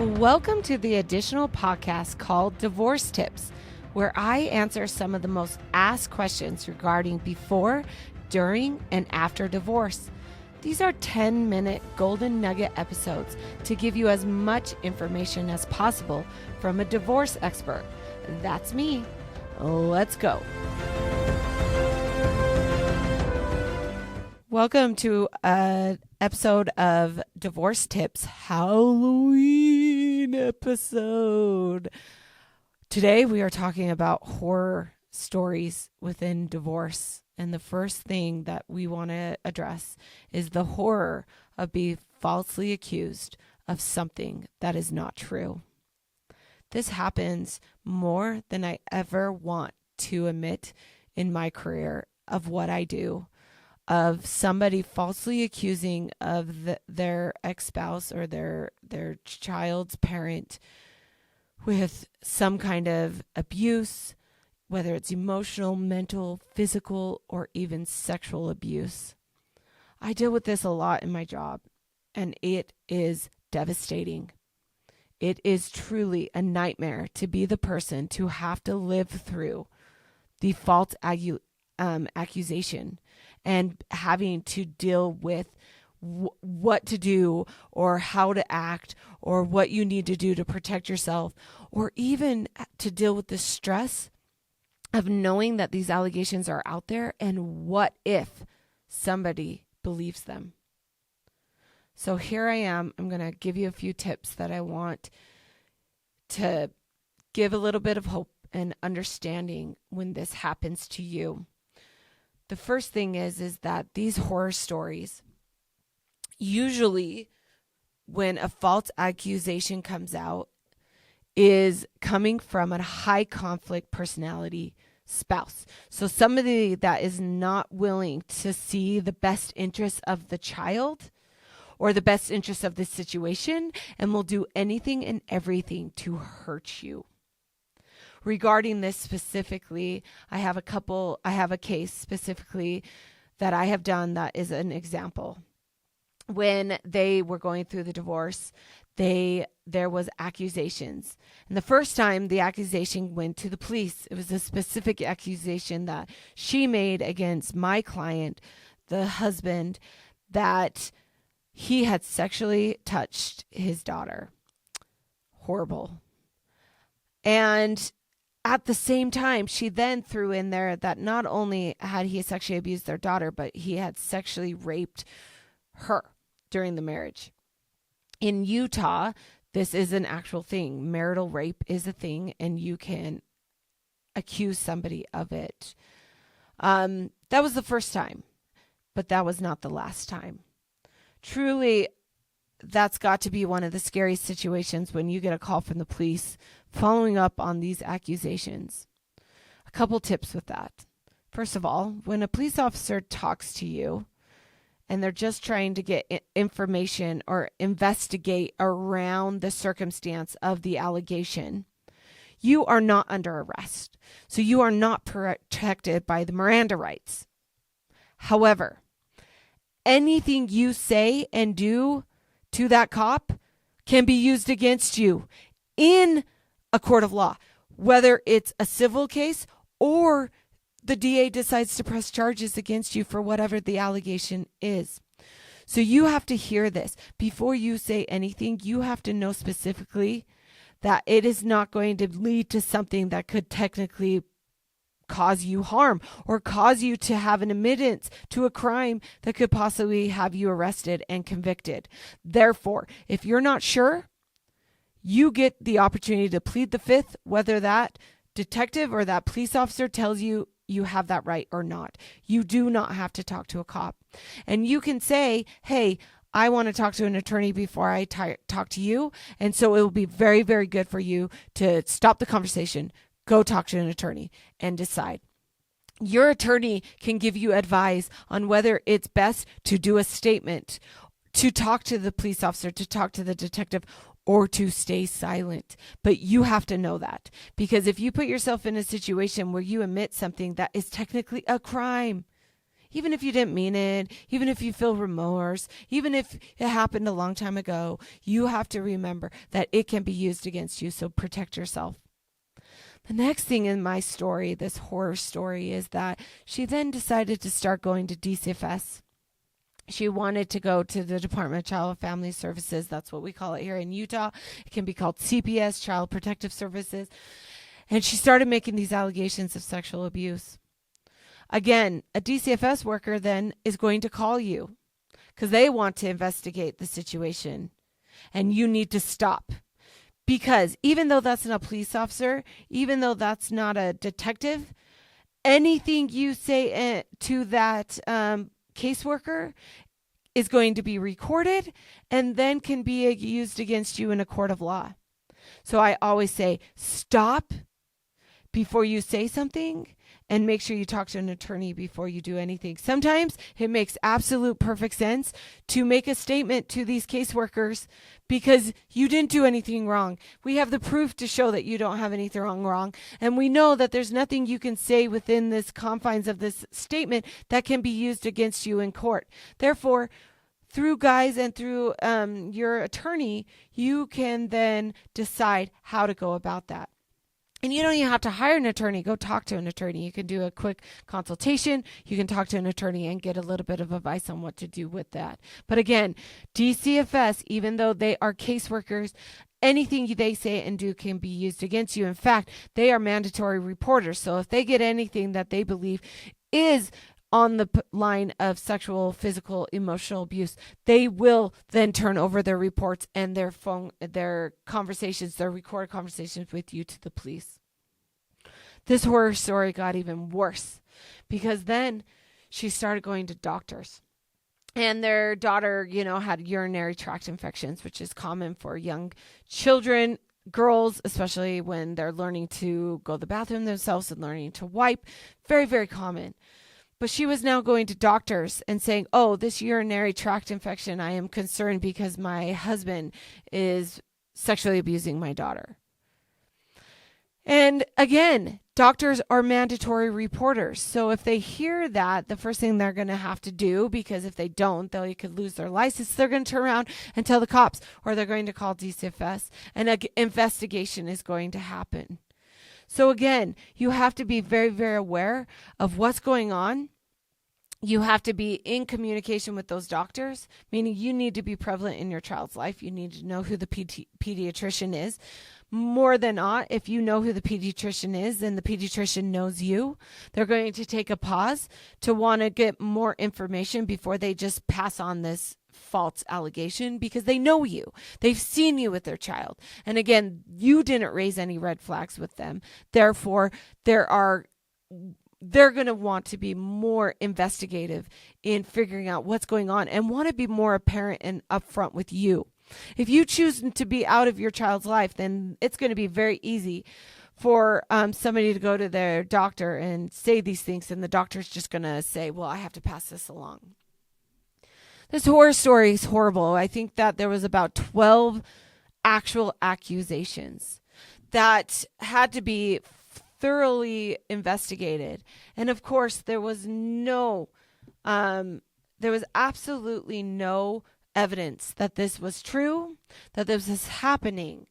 Welcome to the additional podcast called Divorce Tips, where I answer some of the most asked questions regarding before, during, and after divorce. These are 10-minute golden nugget episodes to give you as much information as possible from a divorce expert. That's me. Let's go. Welcome to an episode of Divorce Tips Halloween episode. Today we are talking about horror stories within divorce. And the first thing that we want to address is the horror of being falsely accused of something that is not true. This happens more than I ever want to admit in my career of what I do, of somebody falsely accusing of their ex-spouse or their child's parent with some kind of abuse, whether it's emotional, mental, physical, or even sexual abuse. I deal with this a lot in my job, and it is devastating. It is truly a nightmare to be the person to have to live through the false accusation and having to deal with what to do or how to act or what you need to do to protect yourself, or even to deal with the stress of knowing that these allegations are out there and what if somebody believes them. So here I am. I'm going to give you a few tips that I want to give a little bit of hope and understanding when this happens to you. The first thing is that these horror stories, usually when a false accusation comes out, is coming from a high conflict personality spouse. So somebody that is not willing to see the best interest of the child or the best interest of the situation and will do anything and everything to hurt you. Regarding this specifically, I have a case specifically that I have done that is an example. When they were going through the divorce, there was accusations. And the first time the accusation went to the police, it was a specific accusation that she made against my client, the husband, that he had sexually touched his daughter. Horrible. And at the same time, she then threw in there that not only had he sexually abused their daughter, but he had sexually raped her during the marriage. In Utah, this is an actual thing. Marital rape is a thing, and you can accuse somebody of it. That was the first time, but that was not the last time. Truly, that's got to be one of the scariest situations when you get a call from the police following up on these accusations. A couple tips with that. First of all, when a police officer talks to you and they're just trying to get information or investigate around the circumstance of the allegation, you are not under arrest. So you are not protected by the Miranda rights. However, anything you say and do to that cop can be used against you in a court of law, whether it's a civil case or the DA decides to press charges against you for whatever the allegation is. So you have to hear this. Before you say anything, you have to know specifically that it is not going to lead to something that could technically cause you harm or cause you to have an admittance to a crime that could possibly have you arrested and convicted. Therefore, if you're not sure, you get the opportunity to plead the fifth, whether that detective or that police officer tells you you have that right or not. You do not have to talk to a cop. And you can say, hey, I want to talk to an attorney before I talk to you. And so it will be very, very good for you to stop the conversation, go talk to an attorney and decide. Your attorney can give you advice on whether it's best to do a statement, to talk to the police officer, to talk to the detective, or to stay silent. But you have to know that, because if you put yourself in a situation where you admit something that is technically a crime, even if you didn't mean it, even if you feel remorse, even if it happened a long time ago, you have to remember that it can be used against you. So protect yourself. The next thing in my story, this horror story, is that she then decided to start going to DCFS. She wanted to go to the Department of Child and Family Services. That's what we call it here in Utah. It can be called CPS, Child Protective Services. And she started making these allegations of sexual abuse. Again, a DCFS worker then is going to call you because they want to investigate the situation. And you need to stop. Because even though that's not a police officer, even though that's not a detective, anything you say to that caseworker is going to be recorded and then can be used against you in a court of law. So I always say, stop before you say something, and make sure you talk to an attorney before you do anything. Sometimes it makes absolute perfect sense to make a statement to these caseworkers because you didn't do anything wrong. We have the proof to show that you don't have anything wrong. And we know that there's nothing you can say within this confines of this statement that can be used against you in court. Therefore, through guys and through your attorney, you can then decide how to go about that. And you don't even have to hire an attorney. Go talk to an attorney. You can do a quick consultation. You can talk to an attorney and get a little bit of advice on what to do with that. But again, DCFS, even though they are caseworkers, anything they say and do can be used against you. In fact, they are mandatory reporters. So if they get anything that they believe is on the line of sexual, physical, emotional abuse, they will then turn over their reports and their conversations, their recorded conversations with you to the police. This horror story got even worse because then she started going to doctors. And their daughter, had urinary tract infections, which is common for young children, girls, especially when they're learning to go to the bathroom themselves and learning to wipe. Very, very common. But she was now going to doctors and saying, oh, this urinary tract infection, I am concerned because my husband is sexually abusing my daughter. And again, doctors are mandatory reporters. So if they hear that, the first thing they're going to have to do, because if they don't, they could lose their license, they're going to turn around and tell the cops, or they're going to call DCFS, and an investigation is going to happen. So again, you have to be very, very aware of what's going on. You have to be in communication with those doctors, meaning you need to be prevalent in your child's life. You need to know who the pediatrician is. More than not, if you know who the pediatrician is and the pediatrician knows you, they're going to take a pause to want to get more information before they just pass on this false allegation because they know you. They've seen you with their child. And again, you didn't raise any red flags with them. Therefore, they're going to want to be more investigative in figuring out what's going on and want to be more apparent and upfront with you. If you choose to be out of your child's life, then it's going to be very easy for somebody to go to their doctor and say these things, and the doctor's just going to say, well, I have to pass this along. This horror story is horrible. I think that there was about 12 actual accusations that had to be thoroughly investigated. And of course, there was absolutely no evidence that this was true, that this was happening.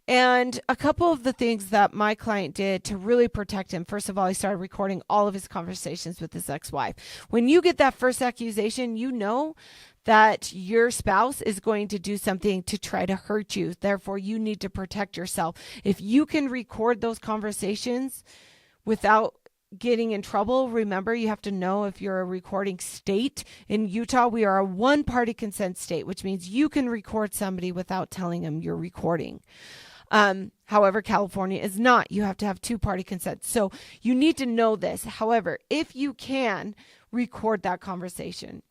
And a couple of the things that my client did to really protect him, first of all, he started recording all of his conversations with his ex-wife. When you get that first accusation, you know that your spouse is going to do something to try to hurt you. Therefore, you need to protect yourself. If you can record those conversations without getting in trouble, remember, you have to know if you're a recording state. In Utah, we are a one-party consent state, which means you can record somebody without telling them you're recording. However, California is not. You have to have two-party consent. So you need to know this. However, if you can record that conversation,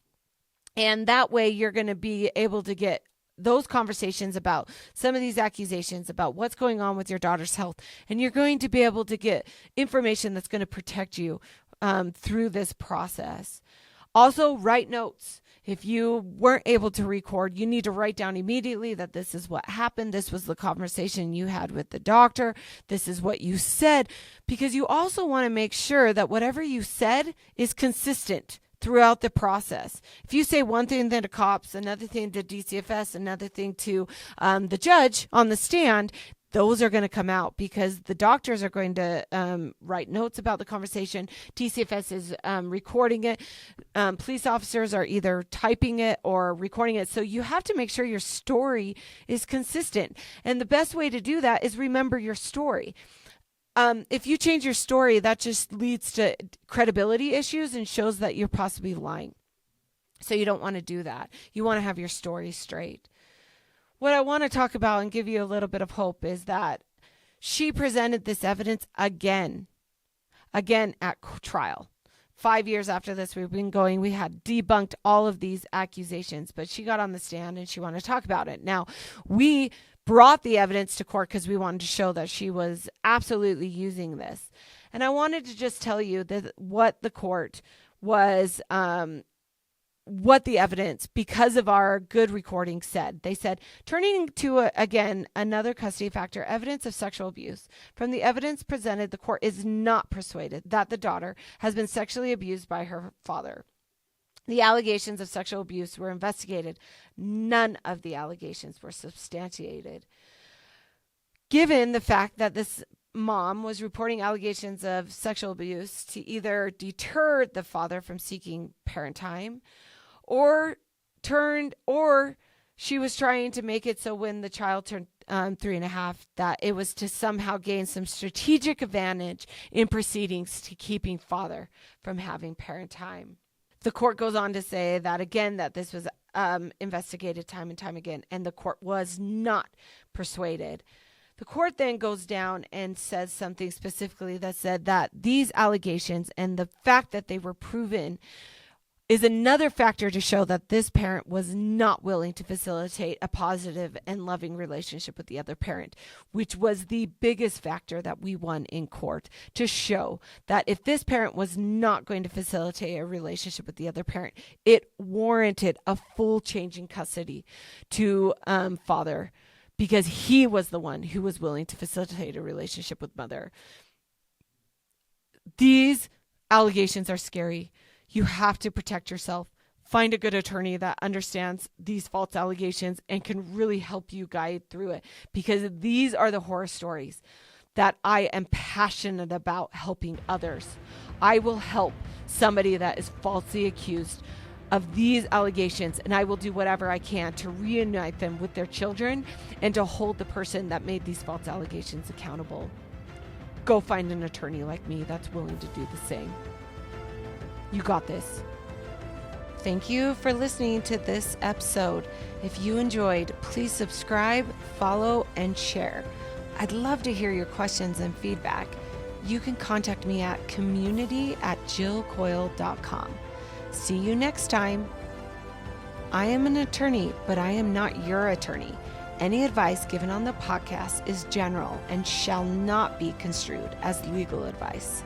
and that way you're going to be able to get those conversations about some of these accusations about what's going on with your daughter's health. And you're going to be able to get information that's going to protect you through this process. Also, write notes. If you weren't able to record, you need to write down immediately that this is what happened. This was the conversation you had with the doctor. This is what you said, because you also want to make sure that whatever you said is consistent throughout the process. If you say one thing to the cops, another thing to DCFS, another thing to the judge on the stand, those are going to come out because the doctors are going to write notes about the conversation. DCFS is recording it. Police officers are either typing it or recording it. So you have to make sure your story is consistent. And the best way to do that is remember your story. If you change your story, that just leads to credibility issues and shows that you're possibly lying. So you don't want to do that. You want to have your story straight. What I want to talk about and give you a little bit of hope is that she presented this evidence again at trial. 5 years after this, we've been going, we had debunked all of these accusations, but she got on the stand and she wanted to talk about it. Now, we brought the evidence to court because we wanted to show that she was absolutely using this. And I wanted to just tell you that what the court was, what the evidence, because of our good recording, said. They said, turning to, again, another custody factor, evidence of sexual abuse. From the evidence presented, the court is not persuaded that the daughter has been sexually abused by her father. The allegations of sexual abuse were investigated. None of the allegations were substantiated. Given the fact that this mom was reporting allegations of sexual abuse to either deter the father from seeking parent time, or she was trying to make it so when the child turned 3.5, that it was to somehow gain some strategic advantage in proceedings to keeping father from having parent time. The court goes on to say that again, that this was investigated time and time again, and the court was not persuaded. The court then goes down and says something specifically that said that these allegations and the fact that they were proven is another factor to show that this parent was not willing to facilitate a positive and loving relationship with the other parent, which was the biggest factor that we won in court, to show that if this parent was not going to facilitate a relationship with the other parent, it warranted a full change in custody to father, because he was the one who was willing to facilitate a relationship with mother. These allegations are scary. You have to protect yourself. Find a good attorney that understands these false allegations and can really help you guide through it, because these are the horror stories that I am passionate about helping others. I will help somebody that is falsely accused of these allegations, and I will do whatever I can to reunite them with their children and to hold the person that made these false allegations accountable. Go find an attorney like me that's willing to do the same. You got this. Thank you for listening to this episode. If you enjoyed, please subscribe, follow, and share. I'd love to hear your questions and feedback. You can contact me at community@jillcoyle.com. See you next time. I am an attorney, but I am not your attorney. Any advice given on the podcast is general and shall not be construed as legal advice.